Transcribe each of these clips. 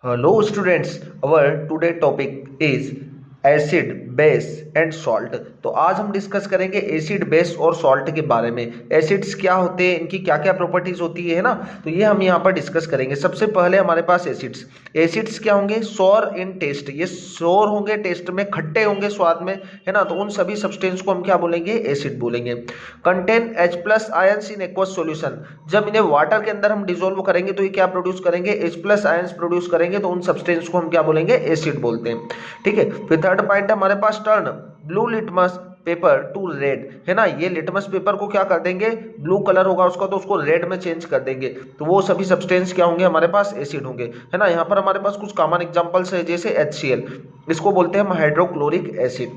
Hello students, our today topic is acid base and salt. तो आज हम discuss करेंगे एसिड बेस और सॉल्ट के बारे में। एसिड्स क्या होते हैं, इनकी क्या क्या प्रॉपर्टीज होती है ना, तो ये हम यहाँ पर डिस्कस करेंगे। सबसे पहले हमारे पास एसिड्स। एसिड्स क्या होंगे? सोर इन टेस्ट, ये सोर होंगे टेस्ट में, खट्टे होंगे स्वाद में, है ना। तो उन सभी सब्सटेंस को हम क्या बोलेंगे? एसिड बोलेंगे। Contain H plus ions in aqueous solution, जब इन्हें वाटर के अंदर हम डिसोल्व करेंगे तो ये क्या प्रोड्यूस करेंगे? H प्लस आयंस प्रोड्यूस करेंगे, तो उन सब्सटेंस को हम क्या बोलेंगे? एसिड बोलते हैं। ठीक है, फिर थर्ड पॉइंट है हमारे पास turn blue litmus paper to red, है ना। ये लिटमस पेपर को क्या कर देंगे? ब्लू कलर होगा उसका तो उसको रेड में चेंज कर देंगे, तो वो सभी सब्सटेंस क्या होंगे? हमारे पास एसिड होंगे, है ना। यहाँ पर हमारे पास कुछ कॉमन एग्जांपल्स है, जैसे HCl, इसको बोलते हैं हम hydrochloric acid.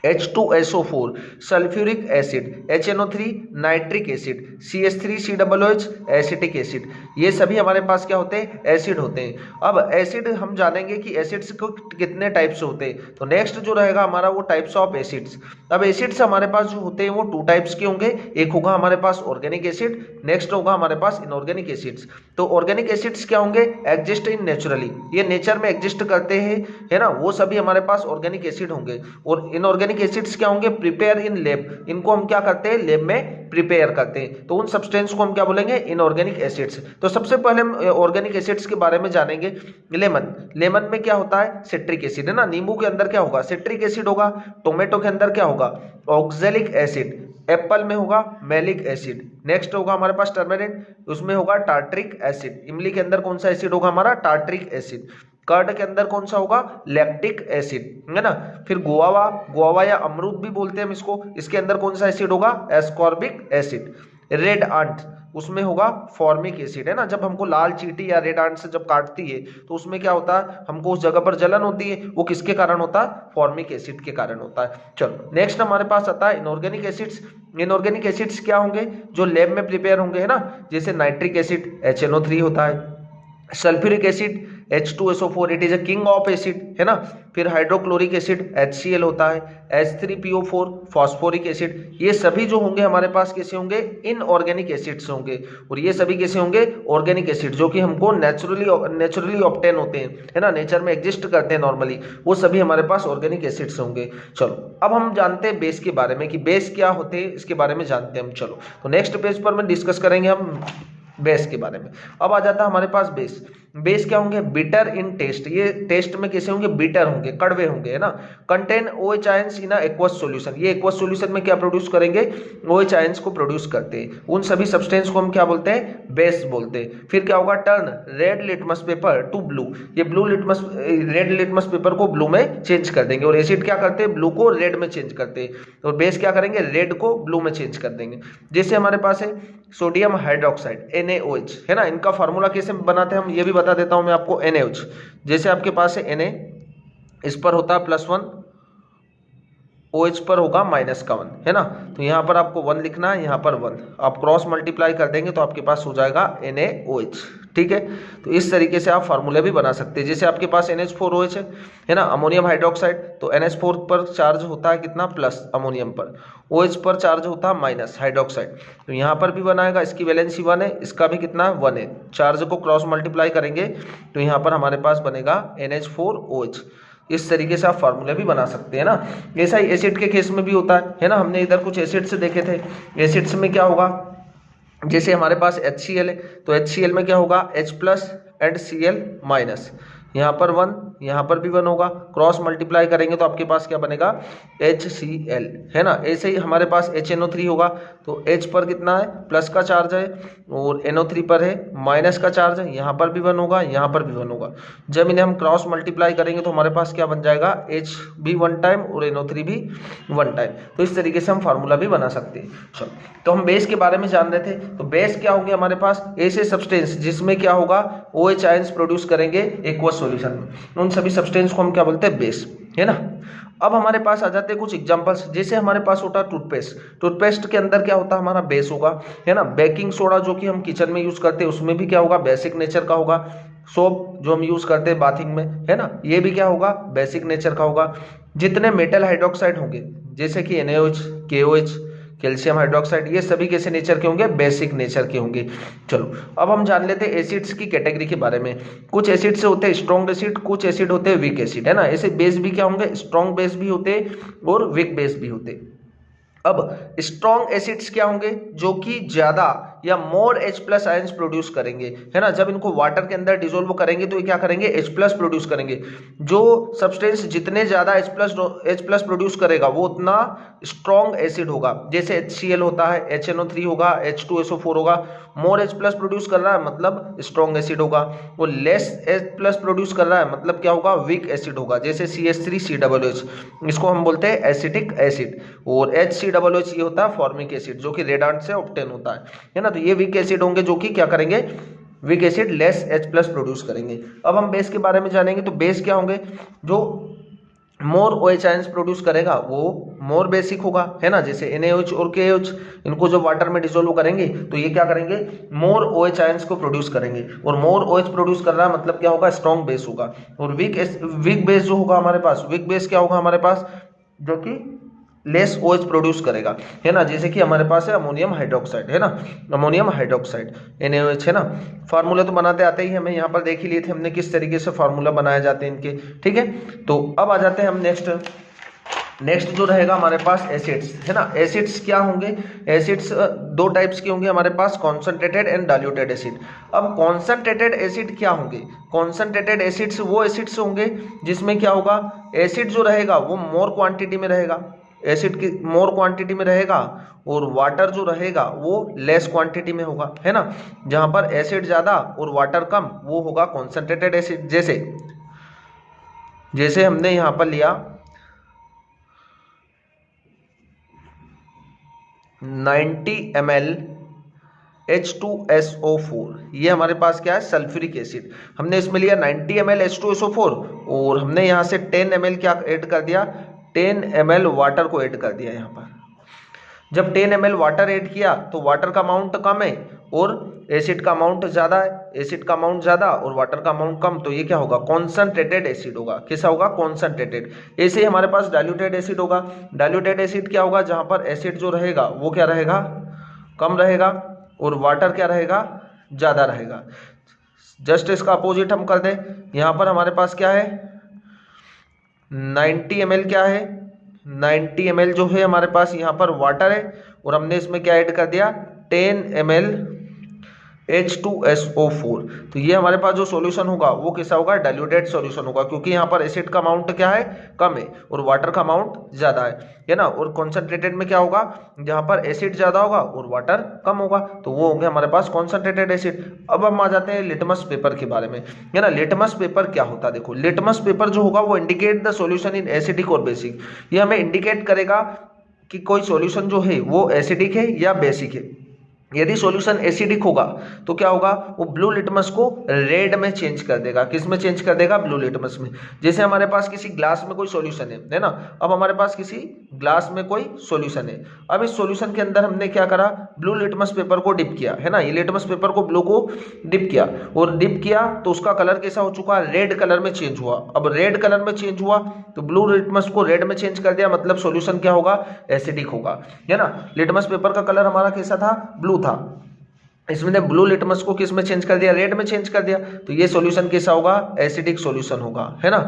H2SO4 sulphuric acid, HNO3 nitric acid, CH3COOH acetic acid, ये सभी हमारे पास क्या होते हैं? एसिड होते हैं। अब एसिड हम जानेंगे कि एसिड्स को कितने टाइप्स होते हैं, तो नेक्स्ट जो रहेगा हमारा वो टाइप्स ऑफ एसिड्स। अब एसिड्स हमारे पास जो होते हैं वो टू टाइप्स के होंगे। एक होगा हमारे पास ऑर्गेनिक एसिड, नेक्स्ट होगा हमारे पास इनऑर्गेनिक एसिड्स। तो ऑर्गेनिक एसिड्स क्या होंगे? एग्जिस्ट इन नेचुरली, ये नेचर में एग्जिस्ट करते हैं, है ना, वो सभी हमारे पास ऑर्गेनिक एसिड होंगे। और इनऑर्गेनिक एसिड्स क्या होंगे? प्रिपेयर इन लैब, इनको हम क्या करते हैं? लैब में प्रिपेयर करते हैं, तो उन सब्सटेंस को हम क्या बोलेंगे? Inorganic acids. तो सबसे पहले हम ऑर्गेनिक एसिड्स के बारे में जानेंगे। लेमन, लेमन में क्या होता है? सिट्रिक एसिड, है ना। नींबू के अंदर क्या होगा? सिट्रिक एसिड होगा। टोमेटो के अंदर क्या होगा? Oxalic acid. एप्पल में होगा मैलिक एसिड। नेक्स्ट होगा हमारे पास टर्मरिन, उसमें होगा टार्ट्रिक एसिड। इमली के अंदर कौन सा एसिड होगा? हमारा टार्ट्रिक एसिड। कर्ड के अंदर कौन सा होगा? लैक्टिक एसिड, है ना। फिर गुआवा, गुआवा या अमरूद भी बोलते हैं हम इसको, इसके अंदर कौन सा एसिड होगा? Ascorbic acid. रेड आंट, उसमें होगा फॉर्मिक एसिड, है ना। जब हमको लाल चींटी या रेड आंट से जब काटती है तो उसमें क्या होता है? हमको उस जगह पर जलन होती है, वो किसके कारण होता है? फॉर्मिक एसिड के कारण होता है। चलो नेक्स्ट हमारे पास आता है इनऑर्गेनिक एसिड्स। इनऑर्गेनिक एसिड्स क्या होंगे? जो लैब में प्रिपेयर होंगे, है ना। जैसे नाइट्रिक एसिड HNO3 होता है, sulphuric acid H2SO4, it is a king of acid, है ना। फिर हाइड्रोक्लोरिक एसिड HCl होता है, H3PO4 फॉस्फोरिक एसिड। ये सभी जो होंगे हमारे पास कैसे होंगे? इनऑर्गेनिक एसिड्स होंगे। और ये सभी कैसे होंगे? ऑर्गेनिक एसिड, जो कि हमको नेचुरली ऑब्टेन होते हैं, है ना, नेचर में एग्जिस्ट करते हैं नॉर्मली, वो सभी हमारे पास ऑर्गेनिक एसिड्स होंगे। चलो अब हम जानते हैं बेस के बारे में, कि बेस क्या होते हैं, इसके बारे में जानते हैं हम। चलो तो नेक्स्ट पेज पर में डिस्कस करेंगे हम बेस के बारे में। अब आ जाता है हमारे पास बेस। बेस क्या होंगे? बिटर इन टेस्ट, ये टेस्ट में कैसे होंगे? बिटर होंगे, कड़वे होंगे, है ना। Contain OH ions in aqueous solution, ये एक्वस सॉल्यूशन में क्या प्रोड्यूस करेंगे? OH आयंस को प्रोड्यूस करते हैं। उन सभी सब्सटेंस को हम क्या बोलते हैं? बेस बोलते हैं। फिर क्या होगा? Turn red litmus paper to blue, ये रेड लिटमस पेपर को ब्लू में चेंज कर देंगे। और एसिड क्या करते हैं? ब्लू को रेड में चेंज करते हैं। और बेस क्या करेंगे? रेड को ब्लू में चेंज कर देंगे। जैसे हमारे पास है सोडियम हाइड्रोक्साइड NaOH, है ना। इनका फॉर्मूला कैसे बनाते हैं हम ये भी बता देता हूं मैं आपको। NaOH, जैसे आपके पास है Na, इस पर होता है +1, OH पर होगा -1, है ना। तो यहाँ पर आपको 1 लिखना है, यहाँ पर 1, आप क्रॉस मल्टीप्लाई कर देंगे तो आपके पास हो जाएगा NaOH। ठीक है, तो इस तरीके से आप फार्मूले भी बना सकते हैं। जैसे आपके पास NH4OH है ना, अमोनियम हाइड्रोक्साइड, तो NH4 पर चार्ज होता है कितना? प्लस अमोनियम पर। OH पर चार्ज होता है माइनस हाइड्रोक्साइड, तो यहाँ पर भी बनाएगा, इसकी वैलेंसी 1 है, इसका भी कितना? 1 है। चार्ज को क्रॉस मल्टीप्लाई करेंगे तो यहाँ पर हमारे पास बनेगा NH4OH। इस तरीके से आप फार्मूले भी बना सकते हैं ना। ऐसा ही एसिड के केस में भी होता है ना। हमने इधर कुछ एसिड्स देखे थे, एसिड्स में क्या होगा? जैसे हमारे पास HCl है, तो HCl में क्या होगा? H plus and Cl minus, यहाँ पर 1, यहाँ पर भी 1 होगा, क्रॉस मल्टीप्लाई करेंगे तो आपके पास क्या बनेगा? HCl, है ना। ऐसे ही हमारे पास HNO3 होगा, तो H पर कितना है? प्लस का चार्ज है, और NO3 पर है माइनस का चार्ज है, यहाँ पर भी 1 होगा, यहाँ पर भी 1 होगा। जब इन्हें हम क्रॉस मल्टीप्लाई करेंगे तो हमारे पास क्या बन जाएगा? H भी 1 टाइम और NO3 भी 1 टाइम। तो इस तरीके से हम फार्मूला भी बना सकते हैं। चलो, तो हम बेस के बारे में जान रहे थे। तो बेस क्या होंगे हमारे पास? ऐसे सब्सटेंस जिसमें क्या होगा? OH आयंस प्रोड्यूस करेंगे एक्वस सॉल्यूशन में, उन सभी सब्सटेंस को हम क्या बोलते हैं? बेस, है ना। अब हमारे पास आ जाते हैं कुछ एग्जांपल्स। जैसे हमारे पास होता है टूथपेस्ट, टूथपेस्ट के अंदर क्या होता है? हमारा बेस होगा, है ना। बेकिंग सोडा जो कि हम किचन में यूज करते हैं, उसमें भी क्या होगा? बेसिक नेचर का होगा। सोप जो हम यूज करते हैं बाथिंग में, है ना, ये भी क्या होगा? बेसिक नेचर का होगा। जितने मेटल हाइड्रोक्साइड होंगे, जैसे कि NaOH, KOH, कैल्शियम हाइड्रोक्साइड, ये सभी कैसे नेचर के होंगे, बेसिक नेचर के होंगे। चलो अब हम जान लेते हैं एसिड्स की कैटेगरी के बारे में। कुछ एसिड्स होते हैं स्ट्रॉन्ग एसिड, कुछ एसिड होते हैं वीक एसिड, है ना। ऐसे बेस भी क्या होंगे, स्ट्रॉन्ग बेस भी होते और वीक बेस भी होते। अब स्ट्रॉन्ग एसिड्स क्या होंगे, जो कि ज्यादा या मोर H प्लस आयंस प्रोड्यूस करेंगे, है ना। जब इनको वाटर के अंदर डिसोल्व करेंगे तो ये क्या करेंगे, H प्लस प्रोड्यूस करेंगे। जो सब्सटेंस जितने ज्यादा H प्लस प्रोड्यूस करेगा वो उतना स्ट्रॉन्ग एसिड होगा। जैसे HCl होता है, HNO3 होगा, H2SO4 होगा। मोर H प्लस प्रोड्यूस कर रहा है मतलब स्ट्रॉन्ग एसिड होगा। वो लेस H प्लस प्रोड्यूस कर रहा है मतलब क्या होगा, वीक एसिड होगा। जैसे CH3COOH, इसको हम बोलते हैं एसिटिक एसिड। और HCOOH ये होता है फॉर्मिक एसिड, जो कि रेडान से ऑब्टेन होता है ना। तो ये वीक एसिड होंगे, जो कि क्या करेंगे, weak acid less H plus produce करेंगे। अब हम बेस के बारे में जानेंगे। तो बेस क्या होंगे, जो मोर OH आयंस प्रोड्यूस करेगा वो मोर बेसिक होगा, है ना। जैसे NaOH और KOH, इनको जो वाटर में डिसोल्व करेंगे तो ये क्या करेंगे, मोर OH आयंस को प्रोड्यूस करेंगे। और मोर OH प्रोड्यूस कर रहा है मतलब क्या होगा, स्ट्रॉन्ग बेस होगा। और वीक बेस जो होगा हमारे पास, वीक बेस क्या होगा हमारे पास, जो कि लेस OH प्रोड्यूस करेगा, है ना। जैसे कि हमारे पास है अमोनियम हाइड्रोक्साइड, है ना, अमोनियम हाइड्रोक्साइड NaOH, है ना। फार्मूला तो बनाते आते ही हमें, यहाँ पर देख ही लिए थे हमने किस तरीके से फार्मूला बनाए जाते हैं इनके, ठीक है। तो अब आ जाते हैं हम नेक्स्ट जो रहेगा हमारे पास एसिड्स, है ना। एसिड्स क्या होंगे, एसिड्स दो टाइप्स के होंगे हमारे पास, कॉन्सेंट्रेटेड एंड डाइल्यूटेड एसिड। अब कॉन्सेंट्रेटेड एसिड क्या होंगे, कॉन्सेंट्रेटेड एसिड्स वो एसिड्स होंगे जिसमें क्या होगा, एसिड जो रहेगा वो मोर क्वांटिटी में रहेगा, एसिड की मोर क्वांटिटी में रहेगा, और वाटर जो रहेगा वो लेस क्वांटिटी में होगा, है ना। जहां पर एसिड ज्यादा और वाटर कम, वो होगा कॉन्सेंट्रेटेड एसिड। जैसे हमने यहां पर लिया 90 ml H2SO4, ये हमारे पास क्या है, सल्फ्यूरिक एसिड। हमने इसमें लिया 90 ml H2SO4 और हमने यहाँ से 10 ml क्या ऐड कर दिया, 10 ml वाटर को ऐड कर दिया। यहाँ पर जब 10 ml वाटर ऐड किया तो वाटर का अमाउंट कम है और एसिड का अमाउंट ज्यादा है, एसिड का अमाउंट ज्यादा और वाटर का अमाउंट कम, तो ये क्या होगा, कॉन्सनट्रेटेड एसिड होगा। कैसा होगा, कॉन्सनट्रेटेड। ऐसे ही हमारे पास डाइल्यूटेड एसिड होगा। डाइल्यूटेड एसिड क्या होगा, जहां पर एसिड जो रहेगा वो क्या रहेगा, कम रहेगा और वाटर क्या रहेगा, ज्यादा रहेगा। जस्ट इसका अपोजिट हम कर दें, यहां पर हमारे पास क्या है, 90 ml क्या है, 90 ml जो है हमारे पास यहाँ पर वाटर है और हमने इसमें क्या ऐड कर दिया, 10 ml H2SO4। तो ये हमारे पास जो सॉल्यूशन होगा वो कैसा होगा, डाइल्यूटेड सॉल्यूशन होगा, क्योंकि यहाँ पर एसिड का अमाउंट क्या है, कम है और वाटर का अमाउंट ज्यादा है ना। और कॉन्सेंट्रेटेड में क्या होगा, जहाँ पर एसिड ज्यादा होगा और वाटर कम होगा, तो वो होंगे हमारे पास कॉन्सेंट्रेटेड एसिड। अब हम आ जाते हैं लिटमस पेपर के बारे में, है ना। लिटमस पेपर क्या होता है, देखो लिटमस पेपर जो होगा वो indicate the solution in acidic और बेसिक। ये हमें इंडिकेट करेगा कि कोई सॉल्यूशन जो है वो एसिडिक है या बेसिक है। यदि सॉल्यूशन एसिडिक होगा तो क्या होगा, वो ब्लू लिटमस को रेड में चेंज कर देगा। किस में चेंज कर देगा, ब्लू लिटमस में। जैसे हमारे पास किसी ग्लास में कोई सॉल्यूशन है ना। अब हमारे पास किसी ग्लास में कोई सॉल्यूशन है, अब इस सॉल्यूशन के अंदर हमने क्या करा, ब्लू लिटमस पेपर को डिप किया, है ना। ये लिटमस पेपर को ब्लू को डिप किया और डिप किया तो उसका कलर कैसा हो चुका, रेड कलर में चेंज हुआ। अब रेड कलर में चेंज हुआ तो ब्लू लिटमस को रेड में चेंज कर दिया, मतलब सॉल्यूशन क्या होगा, एसिडिक होगा, है ना। लिटमस पेपर का कलर हमारा कैसा था, ब्लू था, इसमें ब्लू लिटमस को किस में चेंज कर दिया, रेड में चेंज कर दिया, तो ये सॉल्यूशन कैसा होगा, एसिडिक सॉल्यूशन होगा, है ना।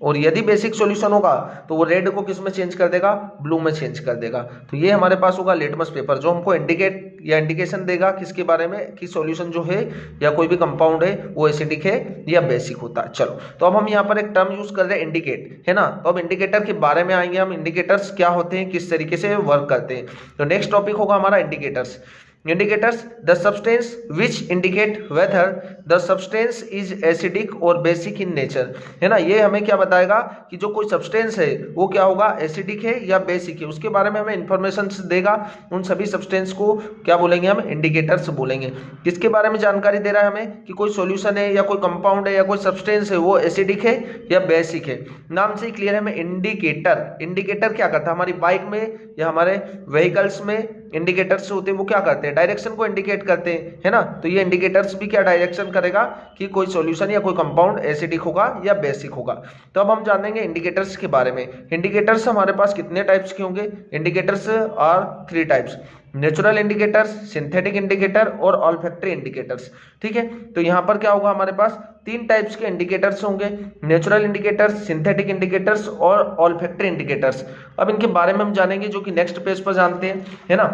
और यदि बेसिक सॉल्यूशन होगा तो वो रेड को किस में चेंज कर देगा, ब्लू में चेंज कर देगा। तो ये हमारे पास होगा लिटमस पेपर, जो हमको इंडिकेट या इंडिकेशन देगा किसके बारे में, कि सॉल्यूशन जो है या कोई भी कंपाउंड है वो एसिडिक है या बेसिक होता है। चलो तो अब हम यहाँ पर एक टर्म यूज कर रहे हैं, इंडिकेट, है ना। तो अब इंडिकेटर के बारे में आएंगे हम, इंडिकेटर्स क्या होते हैं, किस तरीके से वर्क करते हैं। तो नेक्स्ट टॉपिक होगा हमारा indicators. Indicators, the substance which indicate whether the substance is acidic or basic in nature, है ना। ये हमें क्या बताएगा कि जो कोई सब्सटेंस है वो क्या होगा, एसिडिक है या बेसिक है, उसके बारे में हमें इंफॉर्मेशन देगा। उन सभी सब्सटेंस को क्या बोलेंगे हम, इंडिकेटर्स बोलेंगे। किसके बारे में जानकारी दे रहा है हमें, कि कोई सॉल्यूशन है या कोई कंपाउंड है या कोई सब्सटेंस है वो एसिडिक है या बेसिक है। नाम से ही क्लियर है हमें, इंडिकेटर। इंडिकेटर क्या करता है, हमारी बाइक में या हमारे व्हीकल्स में इंडिकेटर्स होते हैं वो क्या करते हैं, डायरेक्शन को इंडिकेट करते हैं, है ना। तो ये इंडिकेटर्स भी क्या डायरेक्शन करेगा कि कोई सॉल्यूशन या कोई कंपाउंड एसिडिक होगा या बेसिक होगा। तो अब हम जानेंगे इंडिकेटर्स के बारे में। इंडिकेटर्स हमारे पास कितने टाइप्स के होंगे, indicators are 3 types, natural indicators, synthetic indicator और ऑल्फैक्टरी इंडिकेटर्स। ठीक है, तो यहाँ पर क्या होगा, हमारे पास 3 टाइप्स के इंडिकेटर्स होंगे, नेचुरल इंडिकेटर्स, सिंथेटिक इंडिकेटर्स और ऑल्फैक्टरी इंडिकेटर्स। अब इनके बारे में हम जानेंगे, जो कि नेक्स्ट पेज पर जानते हैं, है ना।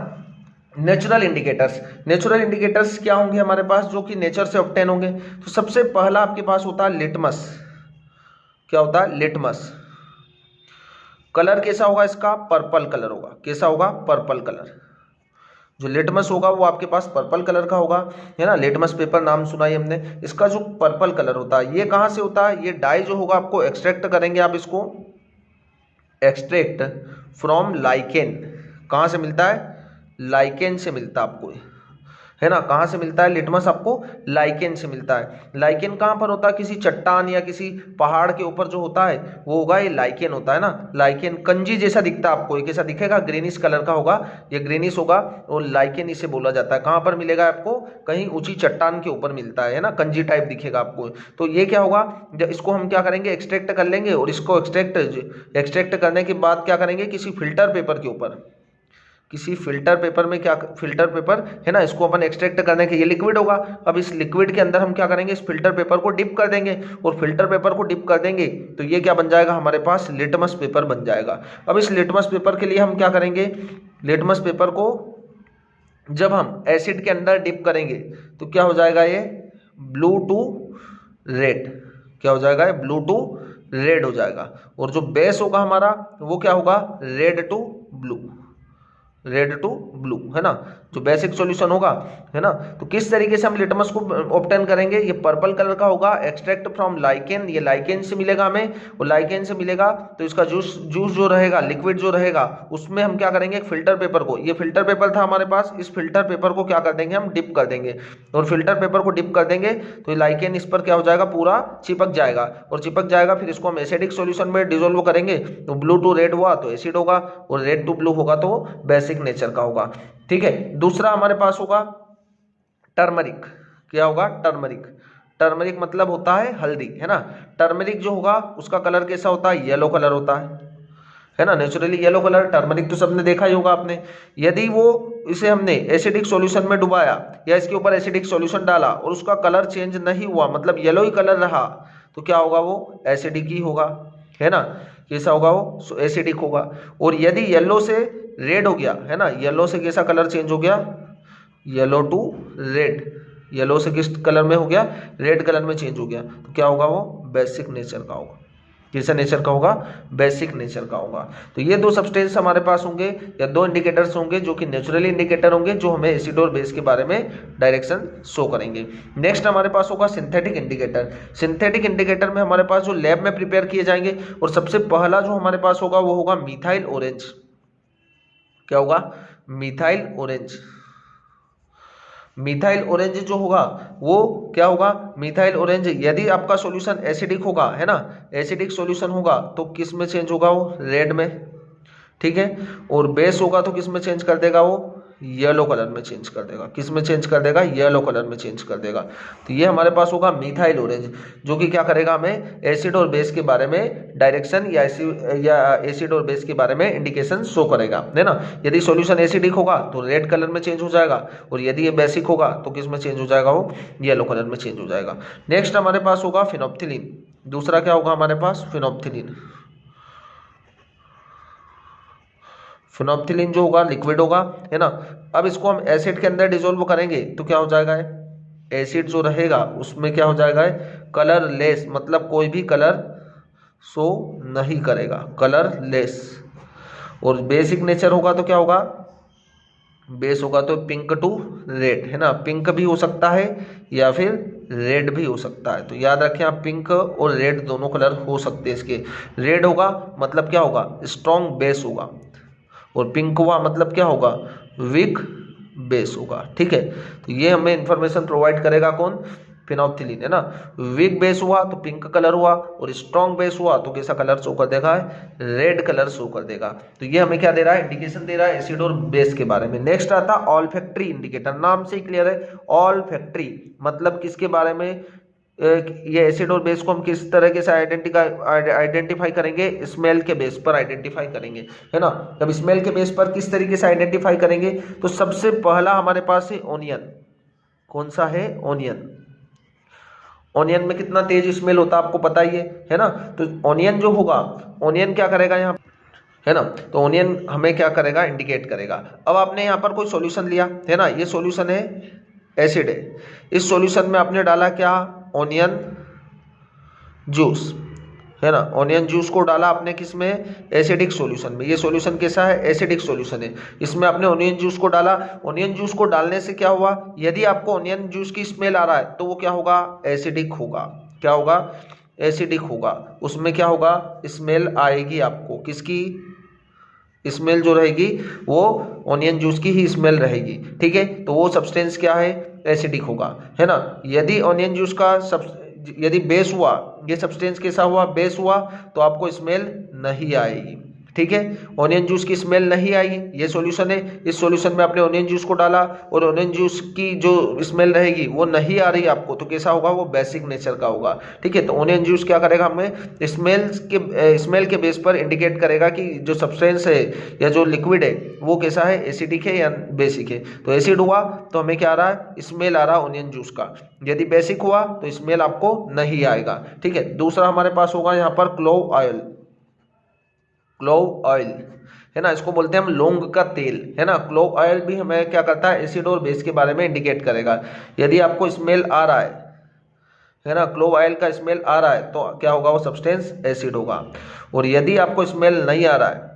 नेचुरल इंडिकेटर्स, नेचुरल इंडिकेटर्स क्या होंगे हमारे पास, जो कि नेचर से ऑब्टेन होंगे। तो सबसे पहला आपके पास होता है लिटमस। क्या होता है, लिटमस। कलर कैसा होगा इसका, पर्पल कलर होगा। कैसा होगा, पर्पल कलर। जो लिटमस होगा वो आपके पास पर्पल कलर का होगा, है ना। लिटमस पेपर नाम सुना ही हमने। इसका जो पर्पल कलर होता है ये कहाँ से होता है, ये डाई जो होगा आपको एक्सट्रैक्ट करेंगे आप इसको, एक्सट्रैक्ट फ्रॉम लाइकेन। कहाँ से मिलता है, लाइकेन से मिलता है आपको, है ना। कहाँ से मिलता है, लिटमस आपको लाइकेन से मिलता है। लाइकेन कहाँ पर होता है, किसी चट्टान या किसी पहाड़ के ऊपर जो होता है वो होगा, ये लाइकेन होता है ना। लाइकेन कंजी जैसा दिखता है आपको, ये कैसा दिखेगा, ग्रीनिश कलर का होगा, ये ग्रीनिश होगा और लाइकेन इसे बोला जाता है। कहाँ पर मिलेगा आपको, कहीं ऊंची चट्टान के ऊपर मिलता है ना, कंजी टाइप दिखेगा आपको। तो ये क्या होगा, जब इसको हम क्या करेंगे, एक्सट्रैक्ट कर लेंगे और इसको एक्सट्रैक्ट करने के बाद क्या करेंगे, किसी फिल्टर पेपर के ऊपर, किसी फिल्टर पेपर में, क्या फिल्टर पेपर है ना, इसको अपन एक्सट्रैक्ट करने के, ये लिक्विड होगा। अब इस लिक्विड के अंदर हम क्या करेंगे, इस फिल्टर पेपर को डिप कर देंगे और फिल्टर पेपर को डिप कर देंगे तो ये क्या बन जाएगा, हमारे पास लिटमस पेपर बन जाएगा। अब इस लिटमस पेपर के लिए हम क्या करेंगे, लिटमस पेपर को जब हम एसिड के अंदर डिप करेंगे तो क्या हो जाएगा, ये ब्लू टू रेड। क्या हो जाएगा, ये ब्लू टू रेड हो जाएगा। और जो बेस होगा हमारा वो क्या होगा, red to blue, red to blue, है ना, जो बेसिक सॉल्यूशन होगा, है ना। तो किस तरीके से हम लिटमस को ऑब्टेन करेंगे, ये पर्पल कलर का होगा, एक्सट्रैक्ट फ्रॉम लाइकेन, ये लाइकेन से मिलेगा हमें, और लाइकेन से मिलेगा तो इसका जूस जो रहेगा, लिक्विड जो रहेगा, उसमें हम क्या करेंगे, एक फिल्टर पेपर को, ये फिल्टर पेपर था हमारे पास, इस फिल्टर पेपर को क्या कर देंगे, हम डिप कर देंगे। और फिल्टर पेपर को डिप कर देंगे तो लाइकेन इस पर क्या हो जाएगा, पूरा चिपक जाएगा, और चिपक जाएगा फिर इसको हम एसिडिक सॉल्यूशन में डिसोल्व करेंगे तो ब्लू टू रेड हुआ तो एसिड होगा, और रेड टू ब्लू होगा तो बेसिक नेचर का होगा। ठीक है, दूसरा हमारे पास होगा टर्मरिक। क्या होगा, टर्मरिक। टर्मरिक मतलब होता है हल्दी, है ना। टर्मरिक जो होगा उसका कलर कैसा होता है, येलो कलर होता है ना, नेचुरली येलो कलर। टर्मरिक तो सबने देखा ही होगा आपने। यदि वो इसे हमने एसिडिक सॉल्यूशन में डुबाया या इसके ऊपर एसिडिक सॉल्यूशन डाला और उसका कलर चेंज नहीं हुआ, मतलब येलो ही कलर रहा, तो क्या होगा, वो एसिडिक ही होगा, है ना। कैसा होगा, वो एसिडिक होगा। और यदि येलो से रेड हो गया, है ना, येलो से कैसा कलर चेंज हो गया, येलो टू रेड, येलो से किस कलर में हो गया, रेड कलर में चेंज हो गया, तो क्या होगा, वो बेसिक नेचर का होगा। कैसा नेचर का होगा, बेसिक नेचर का होगा। तो ये 2 सब्सटेंस हमारे पास होंगे या 2 इंडिकेटर्स होंगे जो कि नेचुरली इंडिकेटर होंगे, जो हमें एसिड और बेस के बारे में डायरेक्शन शो करेंगे। नेक्स्ट हमारे पास होगा सिंथेटिक इंडिकेटर। सिंथेटिक इंडिकेटर में हमारे पास जो लैब में प्रिपेयर किए जाएंगे, और सबसे पहला जो हमारे पास होगा वो होगा मिथाइल ऑरेंज। क्या होगा, मिथाइल ऑरेंज। मिथाइल ऑरेंज जो होगा वो क्या होगा, मिथाइल ऑरेंज। यदि आपका सॉल्यूशन एसिडिक होगा, है ना, एसिडिक सॉल्यूशन होगा तो किस में चेंज होगा, वो रेड में। ठीक है, और बेस होगा तो किस में चेंज कर देगा, वो येलो कलर में चेंज कर देगा। किस में चेंज कर देगा, येलो कलर में चेंज कर देगा। तो ये हमारे पास होगा मिथाइल ऑरेंज, जो कि क्या करेगा, हमें एसिड और बेस के बारे में डायरेक्शन या एसिड और बेस के बारे में इंडिकेशन शो करेगा, है ना। यदि सॉल्यूशन एसिडिक होगा तो रेड कलर में चेंज हो जाएगा, और यदि ये बेसिक होगा तो किस में चेंज हो जाएगा, वो येलो कलर में चेंज हो जाएगा। नेक्स्ट हमारे पास होगा फिनोप्थिलीन। दूसरा क्या होगा हमारे पास, फिनोप्थिलीन। फिनोप्थिलीन जो होगा लिक्विड होगा, है ना। अब इसको हम एसिड के अंदर डिसोल्व करेंगे तो क्या हो जाएगा, एसिड जो रहेगा उसमें क्या हो जाएगा, कलर लेस, मतलब कोई भी कलर शो नहीं करेगा, कलर लेस। और बेसिक नेचर होगा तो क्या होगा, बेस होगा तो पिंक टू रेड, है ना। पिंक भी हो सकता है या फिर रेड भी हो सकता है। तो याद रखें आप, पिंक और रेड दोनों कलर हो सकते हैं इसके। रेड होगा मतलब क्या होगा, स्ट्रॉन्ग बेस होगा, और पिंक हुआ मतलब क्या होगा, वीक बेस होगा। ठीक है, तो ये हमें इंफॉर्मेशन प्रोवाइड करेगा कौन, फिनोल्फथालीन, है ना। वीक बेस हुआ तो पिंक कलर हुआ, और स्ट्रॉन्ग बेस हुआ तो कैसा कलर शो कर देगा, रेड कलर शो कर देगा। तो ये हमें क्या दे रहा है, इंडिकेशन दे रहा है एसिड और बेस के बारे में। नेक्स्ट आता है ऑल्फैक्टरी इंडिकेटर, नाम से ही क्लियर है। ऑल्फैक्टरी मतलब किसके बारे में, ये एसिड और बेस को हम किस तरीके से आइडेंटिफाई करेंगे, स्मेल के बेस पर आइडेंटिफाई करेंगे, है ना। जब स्मेल के बेस पर किस तरीके से आइडेंटिफाई करेंगे, तो सबसे पहला हमारे पास है ओनियन। कौन सा है, ओनियन। ऑनियन में कितना तेज स्मेल होता है आपको पता ही है ना। तो ऑनियन जो होगा, ऑनियन क्या करेगा यहाँ, है ना। तो ऑनियन हमें क्या करेगा, इंडिकेट करेगा। अब आपने यहाँ पर कोई सॉल्यूशन लिया, है ना, ये सॉल्यूशन है, एसिड है। इस सॉल्यूशन में आपने डाला क्या, ऑनियन जूस, है ना। ऑनियन जूस को डाला आपने किस में, एसिडिक सॉल्यूशन में। ये सॉल्यूशन कैसा है, एसिडिक सॉल्यूशन है। इसमें आपने ऑनियन जूस को डाला। ऑनियन जूस को डालने से क्या हुआ, यदि आपको ऑनियन जूस की स्मेल आ रहा है तो वो क्या होगा, एसिडिक होगा। क्या होगा, एसिडिक होगा। उसमें क्या होगा, स्मेल आएगी आपको, किसकी स्मेल जो रहेगी वो ऑनियन जूस की ही स्मेल रहेगी, ठीक है। तो वो सब्सटेंस क्या है, एसिडिक होगा, है ना। यदि ऑनियन जूस का यदि बेस हुआ, ये सब्सटेंस कैसा हुआ, बेस हुआ, तो आपको स्मेल नहीं आएगी, ठीक है। ऑनियन जूस की स्मेल नहीं आएगी, ये सॉल्यूशन है। इस सॉल्यूशन में आपने ऑनियन जूस को डाला और ऑनियन जूस की जो स्मेल रहेगी वो नहीं आ रही आपको, तो कैसा होगा, वो बेसिक नेचर का होगा, ठीक है। तो ऑनियन जूस क्या करेगा, हमें स्मेल के बेस पर इंडिकेट करेगा कि जो सब्सटेंस है या जो लिक्विड है वो कैसा है, एसिडिक है या बेसिक है। तो एसिड हुआ तो हमें क्या आ रहा है, स्मेल आ रहा है ऑनियन जूस का। यदि बेसिक हुआ तो स्मेल आपको नहीं आएगा, ठीक है। दूसरा हमारे पास होगा यहाँ पर क्लोव ऑयल। क्लोव ऑयल, है ना, इसको बोलते हैं हम लौंग का तेल, है ना। क्लोव ऑयल भी हमें क्या करता है, एसिड और बेस के बारे में इंडिकेट करेगा। यदि आपको स्मेल आ रहा है ना, क्लोव ऑयल का स्मेल आ रहा है तो क्या होगा, वो सब्सटेंस एसिड होगा। और यदि आपको स्मेल नहीं आ रहा है,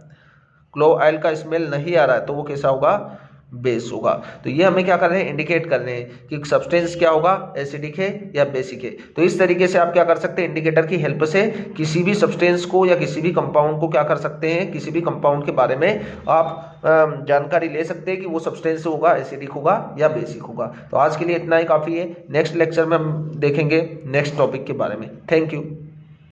क्लोव ऑयल का स्मेल नहीं आ रहा है, तो वो कैसा होगा, बेस होगा। तो ये हमें क्या कर रहे हैं, इंडिकेट कर रहे हैं कि सब्सटेंस क्या होगा, एसिडिक है या बेसिक है। तो इस तरीके से आप क्या कर सकते हैं, इंडिकेटर की हेल्प से किसी भी सब्सटेंस को या किसी भी कंपाउंड को क्या कर सकते हैं, किसी भी कंपाउंड के बारे में आप जानकारी ले सकते हैं कि वो सब्सटेंस होगा, एसिडिक होगा या बेसिक होगा। तो आज के लिए इतना ही काफ़ी है। नेक्स्ट लेक्चर में हम देखेंगे नेक्स्ट टॉपिक के बारे में। Thank you.